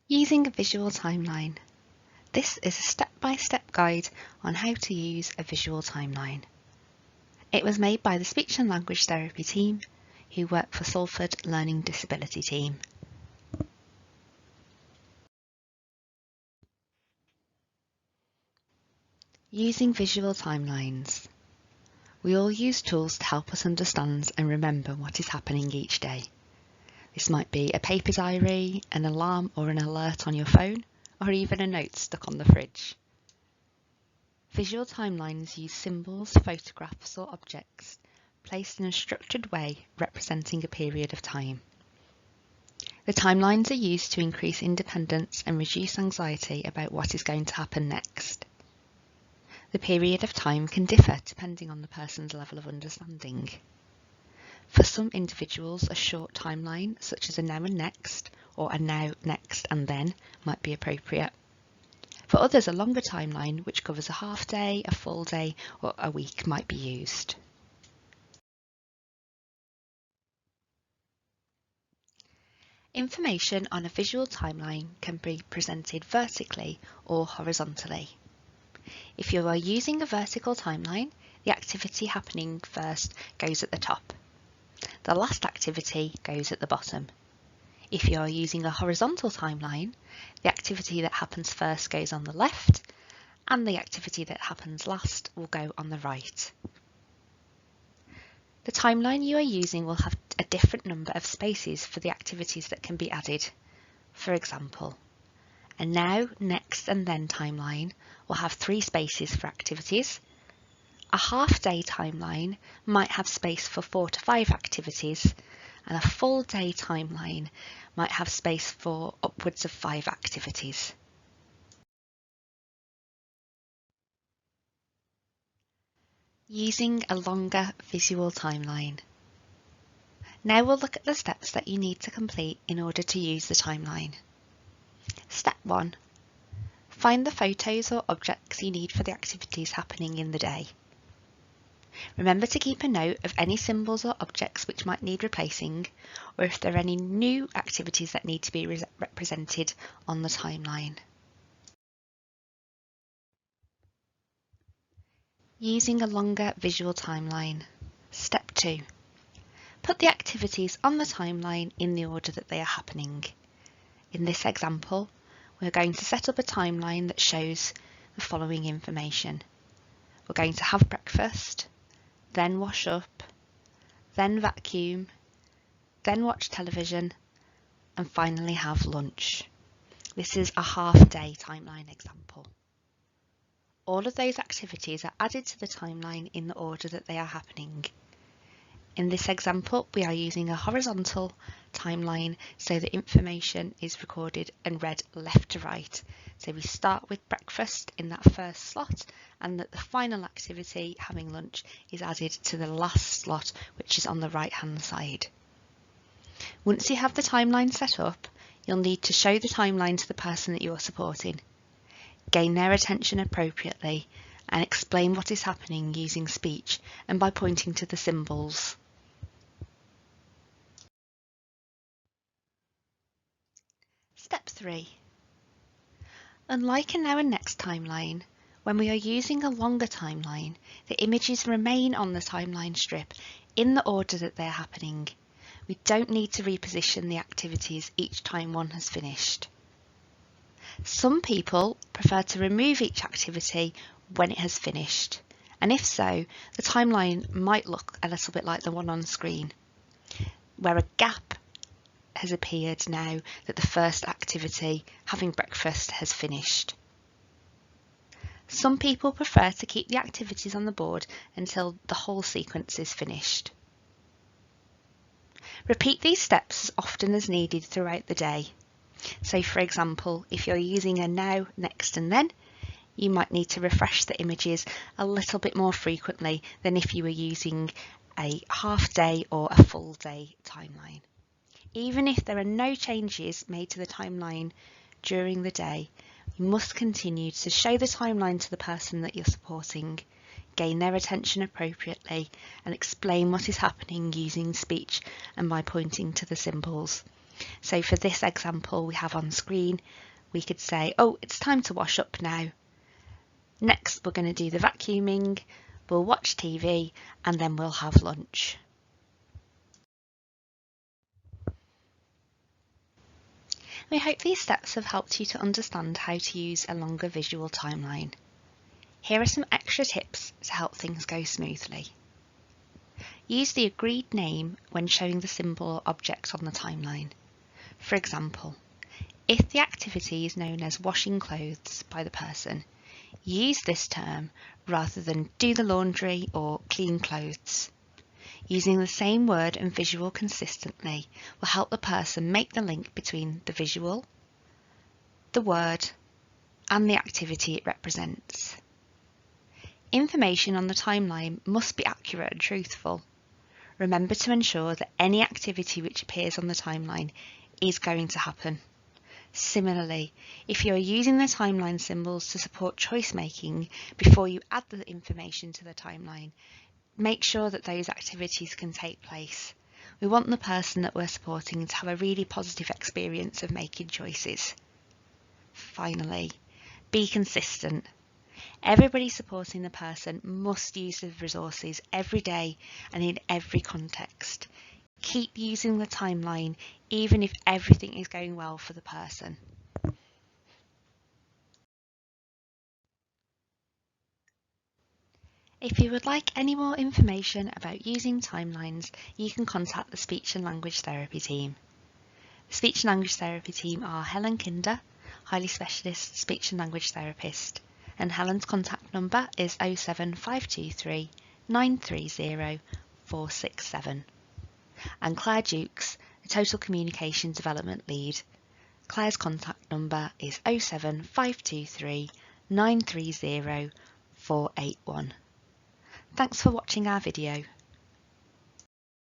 Using a visual timeline. This is a step-by-step guide on how to use a visual timeline. It was made by the Speech and Language Therapy team who work for Salford Learning Disability team. Using visual timelines. We all use tools to help us understand and remember what is happening each day. This might be a paper diary, an alarm or an alert on your phone, or even a note stuck on the fridge. Visual timelines use symbols, photographs or objects placed in a structured way representing a period of time. The timelines are used to increase independence and reduce anxiety about what is going to happen next. The period of time can differ depending on the person's level of understanding. For some individuals, a short timeline, such as a now and next, or a now, next and then, might be appropriate. For others, a longer timeline, which covers a half day, a full day, or a week, might be used. Information on a visual timeline can be presented vertically or horizontally. If you are using a vertical timeline, the activity happening first goes at the top. The last activity goes at the bottom. If you are using a horizontal timeline, the activity that happens first goes on the left, and the activity that happens last will go on the right. The timeline you are using will have a different number of spaces for the activities that can be added. For example, a now, next and then timeline will have 3 spaces for activities. A half-day timeline might have space for 4 to 5 activities, and a full-day timeline might have space for upwards of 5 activities. Using a longer visual timeline. Now we'll look at the steps that you need to complete in order to use the timeline. Step 1. Find the photos or objects you need for the activities happening in the day. Remember to keep a note of any symbols or objects which might need replacing, or if there are any new activities that need to be represented on the timeline. Using a longer visual timeline. Step 2. Put the activities on the timeline in the order that they are happening. In this example, we're going to set up a timeline that shows the following information. We're going to have breakfast, then wash up, then vacuum, then watch television, and finally have lunch. This is a half-day timeline example. All of those activities are added to the timeline in the order that they are happening. In this example, we are using a horizontal timeline so the information is recorded and read left to right. So we start with breakfast in that first slot, and that the final activity, having lunch, is added to the last slot, which is on the right hand side. Once you have the timeline set up, you'll need to show the timeline to the person that you are supporting, gain their attention appropriately, and explain what is happening using speech and by pointing to the symbols. Step 3. Unlike a now and next timeline, when we are using a longer timeline, the images remain on the timeline strip in the order that they're happening. We don't need to reposition the activities each time one has finished. Some people prefer to remove each activity when it has finished, and if so, the timeline might look a little bit like the one on screen, where a gap has appeared now that the first activity, having breakfast, has finished. Some people prefer to keep the activities on the board until the whole sequence is finished. Repeat these steps as often as needed throughout the day. So for example, if you're using a now, next and then, you might need to refresh the images a little bit more frequently than if you were using a half day or a full day timeline. Even if there are no changes made to the timeline during the day, you must continue to show the timeline to the person that you're supporting, gain their attention appropriately, and explain what is happening using speech and by pointing to the symbols. So for this example we have on screen, we could say, oh, it's time to wash up now. Next we're going to do the vacuuming, we'll watch TV and then we'll have lunch. We hope these steps have helped you to understand how to use a longer visual timeline. Here are some extra tips to help things go smoothly. Use the agreed name when showing the symbol or object on the timeline. For example, if the activity is known as washing clothes by the person, use this term rather than do the laundry or clean clothes. Using the same word and visual consistently will help the person make the link between the visual, the word, and the activity it represents. Information on the timeline must be accurate and truthful. Remember to ensure that any activity which appears on the timeline is going to happen. Similarly, if you are using the timeline symbols to support choice making before you add the information to the timeline, make sure that those activities can take place. We want the person that we're supporting to have a really positive experience of making choices. Finally, be consistent. Everybody supporting the person must use the resources every day and in every context. Keep using the timeline even if everything is going well for the person. If you would like any more information about using timelines, you can contact the Speech and Language Therapy team. The Speech and Language Therapy team are Helen Kinder, highly specialist speech and language therapist, and Helen's contact number is 07523 930 467. And Claire Dukes, a Total Communication Development Lead. Claire's contact number is 07523 930 481. Thanks for watching our video.